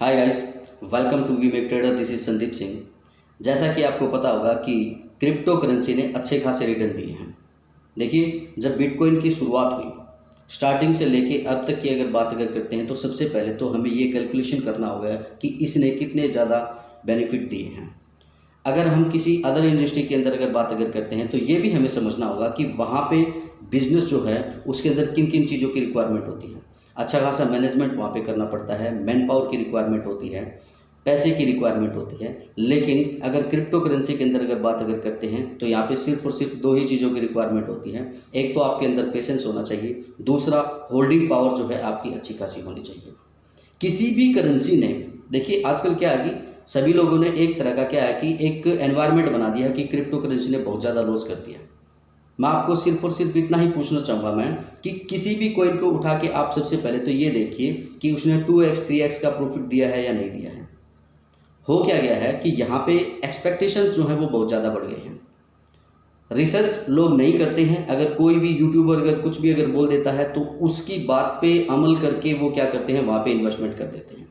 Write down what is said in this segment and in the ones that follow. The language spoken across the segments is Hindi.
Hi guys, welcome to we make trader. This is Sandeep Singh. जैसा कि आपको पता होगा कि क्रिप्टो करेंसी ने अच्छे खासे रिटर्न दिए हैं। देखिए, जब बिटकॉइन की शुरुआत हुई, स्टार्टिंग से लेके अब तक की अगर बात करते हैं तो सबसे पहले तो हमें ये कैलकुलेशन करना होगा कि इसने कितने ज़्यादा बेनिफिट दिए हैं। अगर हम किसी अदर इंडस्ट्री के अंदर अगर बात करते हैं तो ये भी हमें समझना होगा कि वहाँ पे बिजनेस जो है उसके अंदर किन किन चीज़ों की रिक्वायरमेंट होती है। अच्छा खासा मैनेजमेंट वहाँ पे करना पड़ता है, मैन पावर की रिक्वायरमेंट होती है, पैसे की रिक्वायरमेंट होती है। लेकिन अगर क्रिप्टो करेंसी के अंदर अगर बात करते हैं तो यहाँ पे सिर्फ और सिर्फ दो ही चीज़ों की रिक्वायरमेंट होती है। एक तो आपके अंदर पेशेंस होना चाहिए, दूसरा होल्डिंग पावर जो है आपकी अच्छी खासी होनी चाहिए। किसी भी करेंसी ने, देखिए आजकल क्या है कि सभी लोगों ने एक तरह का क्या है कि एक एनवायरनमेंट बना दिया कि क्रिप्टो करेंसी ने बहुत ज़्यादा लॉस कर दिया। मैं आपको सिर्फ और सिर्फ इतना ही पूछना चाहूँगा मैं कि किसी भी कॉइन को उठा के आप सबसे पहले तो ये देखिए कि उसने 2x 3x का प्रॉफिट दिया है या नहीं दिया है। हो क्या गया है कि यहाँ पे एक्सपेक्टेशंस जो है वो बहुत ज़्यादा बढ़ गए हैं। रिसर्च लोग नहीं करते हैं। अगर कोई भी यूट्यूबर अगर कुछ भी अगर बोल देता है तो उसकी बात पे अमल करके वो क्या करते हैं, वहाँ पे इन्वेस्टमेंट कर देते हैं।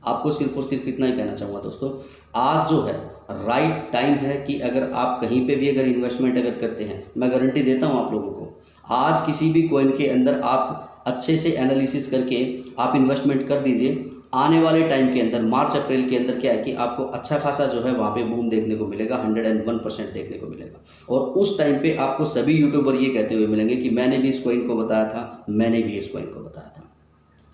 आपको सिर्फ और सिर्फ इतना ही कहना चाहूँगा दोस्तों, आज जो है राइट टाइम है कि अगर आप कहीं पे भी अगर इन्वेस्टमेंट अगर करते हैं, मैं गारंटी देता हूँ आप लोगों को, आज किसी भी कॉइन के अंदर आप अच्छे से एनालिसिस करके आप इन्वेस्टमेंट कर दीजिए। आने वाले टाइम के अंदर मार्च अप्रैल के अंदर क्या है कि आपको अच्छा खासा जो है वहाँ पे बूम देखने को मिलेगा, 101% देखने को मिलेगा। और उस टाइम पे आपको सभी यूट्यूबर ये कहते हुए मिलेंगे कि मैंने भी इस कॉइन को बताया था, मैंने भी इस कॉइन को बताया था।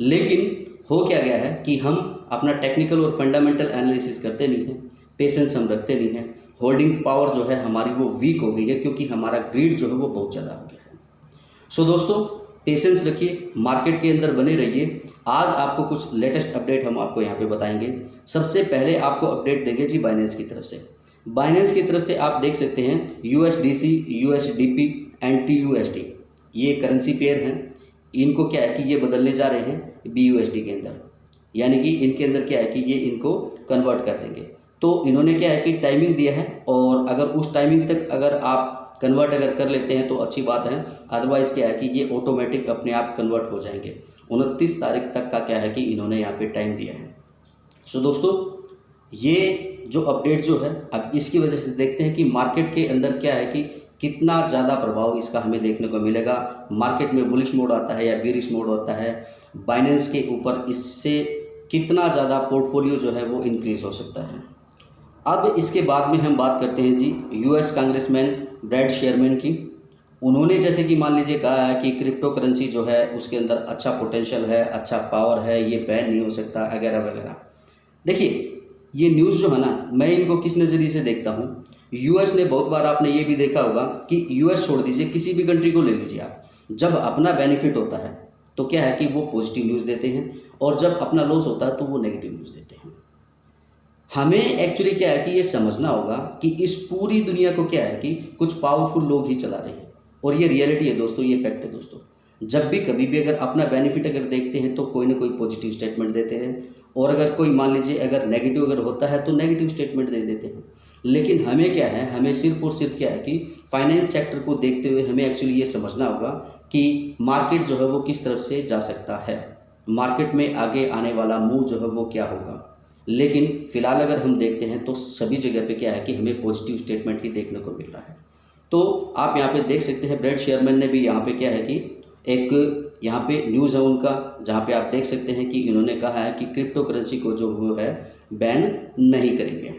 लेकिन हो क्या गया है कि हम अपना टेक्निकल और फंडामेंटल एनालिसिस करते नहीं हैं, पेशेंस हम रखते नहीं हैं, होल्डिंग पावर जो है हमारी वो वीक हो गई है क्योंकि हमारा ग्रीड जो है वो बहुत ज़्यादा हो गया है। सो दोस्तों, पेशेंस रखिए, मार्केट के अंदर बने रहिए। आज आपको कुछ लेटेस्ट अपडेट हम आपको यहाँ पे बताएंगे। सबसे पहले आपको अपडेट देंगे जी बाइनेंस की तरफ से। बाइनेंस की तरफ से आप देख सकते हैं USDC, USDP एंड TUSD, ये करेंसी पेयर हैं। इनको क्या है कि ये बदलने जा रहे हैं BUSD के अंदर, यानी कि इनके अंदर क्या है कि ये इनको कन्वर्ट कर देंगे। तो इन्होंने क्या है कि टाइमिंग दिया है, और अगर उस टाइमिंग तक अगर आप कन्वर्ट अगर कर लेते हैं तो अच्छी बात है। अदरवाइज़ क्या है कि ये ऑटोमेटिक अपने आप कन्वर्ट हो जाएंगे। 29 तारीख तक का क्या है कि इन्होंने यहाँ पे टाइम दिया है। सो दोस्तों, ये जो अपडेट जो है अब इसकी वजह से देखते हैं कि मार्केट के अंदर क्या है कि कितना ज़्यादा प्रभाव इसका हमें देखने को मिलेगा। मार्केट में बुलिश मोड आता है या बेरिश मोड होता है, बाइनेंस के ऊपर इससे कितना ज़्यादा पोर्टफोलियो जो है वो इंक्रीज़ हो सकता है। अब इसके बाद में हम बात करते हैं जी US कांग्रेसमैन ब्रैड शेयरमैन की। उन्होंने जैसे कि मान लीजिए कहा है कि क्रिप्टो करेंसी जो है उसके अंदर अच्छा पोटेंशियल है, अच्छा पावर है, ये बैन नहीं हो सकता वगैरह वगैरह। देखिए, ये न्यूज़ जो है ना, मैं इनको किस नज़रिए से देखता हूँ। US ने बहुत बार, आपने ये भी देखा होगा कि US छोड़ दीजिए, किसी भी कंट्री को ले लीजिए आप, जब अपना बेनिफिट होता है तो क्या है कि वो पॉजिटिव न्यूज़ देते हैं, और जब अपना लॉस होता है तो वो नेगेटिव न्यूज़ देते हैं। हमें एक्चुअली क्या है कि ये समझना होगा कि इस पूरी दुनिया को क्या है कि कुछ पावरफुल लोग ही चला रहे हैं, और ये रियलिटी है दोस्तों, ये फैक्ट है दोस्तों। जब भी कभी भी अगर अपना बेनिफिट अगर देखते हैं तो कोई ना कोई पॉजिटिव स्टेटमेंट देते हैं, और अगर कोई मान लीजिए अगर नेगेटिव अगर होता है तो नेगेटिव स्टेटमेंट दे देते हैं। लेकिन हमें क्या है, हमें सिर्फ और सिर्फ क्या है कि फाइनेंस सेक्टर को देखते हुए हमें एक्चुअली ये समझना होगा कि मार्केट जो है वो किस तरफ से जा सकता है, मार्केट में आगे आने वाला मूव जो है वो क्या होगा। लेकिन फिलहाल अगर हम देखते हैं तो सभी जगह पे क्या है कि हमें पॉजिटिव स्टेटमेंट ही देखने को मिल रहा है। तो आप यहाँ पे देख सकते हैं ब्रैड शेयरमैन ने भी यहाँ पे क्या है कि एक यहाँ पे न्यूज़ है उनका, जहाँ पे आप देख सकते हैं कि इन्होंने कहा है कि क्रिप्टो करेंसी को जो वो है बैन नहीं करेंगे।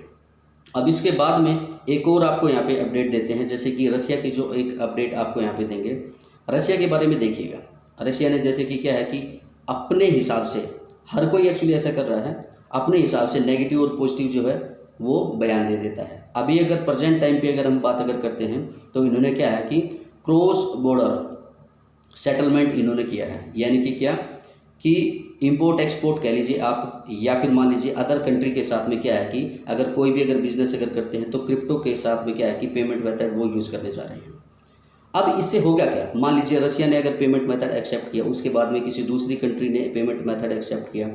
अब इसके बाद में एक और आपको यहाँ पे अपडेट देते हैं, जैसे कि रसिया की जो एक अपडेट आपको यहाँ पे देंगे। रसिया के बारे में देखिएगा, रसिया ने जैसे कि क्या है कि अपने हिसाब से, हर कोई एक्चुअली ऐसा कर रहा है, अपने हिसाब से नेगेटिव और पॉजिटिव जो है वो बयान दे देता है। अभी अगर प्रेजेंट टाइम पे अगर हम बात अगर करते हैं तो इन्होंने क्या है कि क्रॉस बॉर्डर सेटलमेंट इन्होंने किया है, यानी कि क्या कि इंपोर्ट एक्सपोर्ट कह लीजिए आप, या फिर मान लीजिए अदर कंट्री के साथ में क्या है कि अगर कोई भी अगर बिजनेस अगर करते हैं तो क्रिप्टो के साथ में क्या है कि पेमेंट मेथड वो यूज़ करने जा रहे हैं। अब इससे होगा क्या, मान लीजिए रसिया ने अगर पेमेंट मेथड एक्सेप्ट किया, उसके बाद में किसी दूसरी कंट्री ने पेमेंट मेथड एक्सेप्ट किया,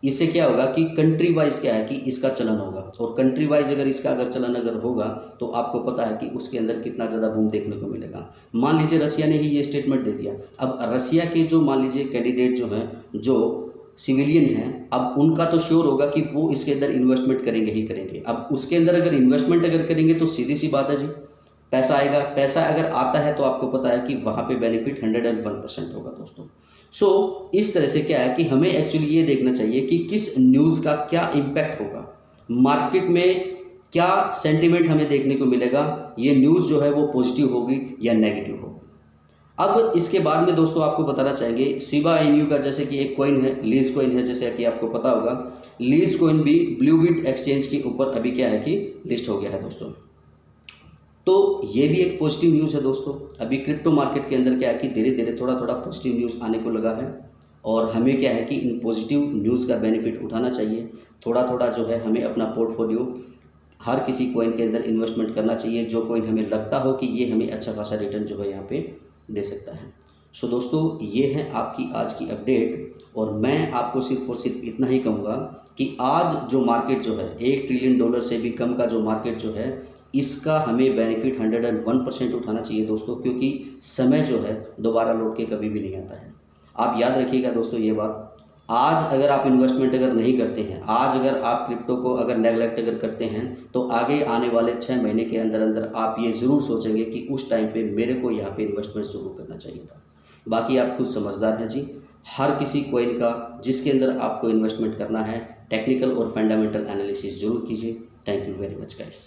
इससे क्या होगा कि कंट्री वाइज क्या है कि इसका चलन होगा, और कंट्री वाइज अगर इसका अगर चलन अगर होगा तो आपको पता है कि उसके अंदर कितना ज़्यादा बूम देखने को मिलेगा। मान लीजिए रसिया ने ही ये स्टेटमेंट दे दिया। अब रसिया के जो मान लीजिए कैंडिडेट जो हैं, जो सिविलियन हैं, अब उनका तो श्योर होगा कि वो इसके अंदर इन्वेस्टमेंट करेंगे ही करेंगे। अब उसके अंदर अगर इन्वेस्टमेंट अगर करेंगे तो सीधी सी बात है जी, पैसा आएगा। पैसा अगर आता है तो आपको पता है कि वहाँ पे बेनिफिट 101% होगा दोस्तों। सो इस तरह से क्या है कि हमें एक्चुअली ये देखना चाहिए कि किस न्यूज़ का क्या इम्पैक्ट होगा, मार्केट में क्या सेंटिमेंट हमें देखने को मिलेगा, ये न्यूज़ जो है वो पॉजिटिव होगी या नेगेटिव होगी। अब इसके बाद में दोस्तों आपको बताना चाहेंगे शिबा इन्यू का, जैसे कि एक कॉइन है, लीज कॉइन है, जैसे कि आपको पता होगा लीज कॉइन भी ब्लूबिट एक्सचेंज के ऊपर अभी क्या है कि लिस्ट हो गया है दोस्तों। तो ये भी एक पॉजिटिव न्यूज़ है दोस्तों। अभी क्रिप्टो मार्केट के अंदर क्या है कि धीरे धीरे थोड़ा थोड़ा पॉजिटिव न्यूज़ आने को लगा है और हमें क्या है कि इन पॉजिटिव न्यूज़ का बेनिफिट उठाना चाहिए। थोड़ा थोड़ा जो है हमें अपना पोर्टफोलियो हर किसी कॉइन के अंदर इन्वेस्टमेंट करना चाहिए, जो कॉइन हमें लगता हो कि ये हमें अच्छा खासा रिटर्न जो है यहाँ पे दे सकता है। सो दोस्तों ये है आपकी आज की अपडेट और मैं आपको सिर्फ और सिर्फ इतना ही कहूँगा कि आज जो मार्केट जो है $1 ट्रिलियन से भी कम का जो मार्केट जो है, इसका हमें बेनिफिट 101% उठाना चाहिए दोस्तों, क्योंकि समय जो है दोबारा लौट के कभी भी नहीं आता है। आप याद रखिएगा दोस्तों ये बात, आज अगर आप इन्वेस्टमेंट अगर नहीं करते हैं, आज अगर आप क्रिप्टो को अगर नेगलेक्ट अगर करते हैं, तो आगे आने वाले 6 महीने के अंदर अंदर आप ये ज़रूर सोचेंगे कि उस टाइम पे मेरे को यहाँ पे इन्वेस्टमेंट ज़रूर करना चाहिए था। बाकी आप खुद समझदार हैं जी। हर किसी कॉइन का जिसके अंदर आपको इन्वेस्टमेंट करना है, टेक्निकल और फंडामेंटल एनालिसिस ज़रूर कीजिए। Thank you very much guys.